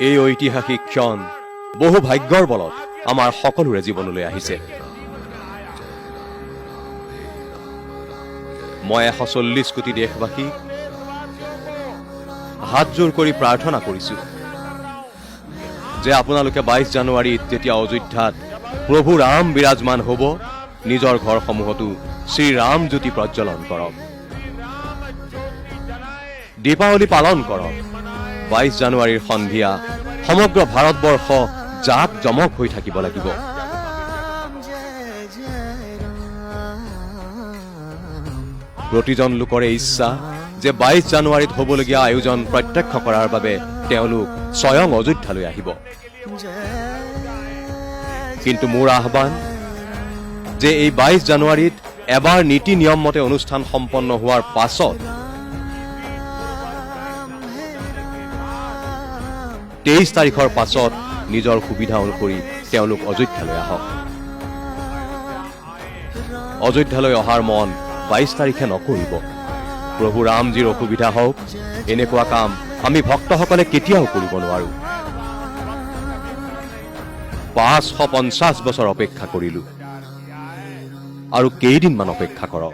এই ঐতিহাসিক ক্ষণ বহু ভাগ্যৰ বলত আমাৰ সকলোৰে জীৱনলৈ আহিছে। মই 140 কোটি দেশবাসী হাতজোৰ কৰি প্ৰাৰ্থনা কৰিছো যে আপোনালোকে 22 জানুৱাৰীত যেতিয়া অযোধ্যাত প্ৰভু ৰাম বিৰাজমান হ'ব, নিজৰ ঘৰসমূহতো শ্ৰীৰাম জ্যোতি প্ৰজ্বলন কৰক, দীপাৱলী পালন কৰক। 22 জানুৱাৰীৰ সন্ধিয়া সমগ্ৰ ভাৰতবৰ্ষ জাক জমক হৈ থাকিব লাগিব। প্ৰতিজন লোকৰে ইচ্ছা যে 22 জানুৱাৰীত হ'বলগীয়া আয়োজন প্ৰত্যক্ষ কৰাৰ বাবে তেওঁলোক স্বয়ং অযোধ্যালৈ আহিব। কিন্তু মোৰ আহ্বান যে এই 22 জানুৱাৰীত এবাৰ নীতি নিয়ম মতে অনুষ্ঠান সম্পন্ন হোৱাৰ পাছত 23 তাৰিখৰ পাছত নিজৰ সুবিধা অনুসৰি তেওঁলোক অযোধ্যালৈ আহক। অযোধ্যালৈ অহাৰ মন 22 তাৰিখে নকৰিব। প্ৰভু ৰামজীৰ অসুবিধা হওক, এনেকুৱা কাম আমি ভক্তসকলে কেতিয়াও কৰিব নোৱাৰো। 550 বছৰ অপেক্ষা কৰিলো আৰু কেইদিনমান অপেক্ষা কৰক।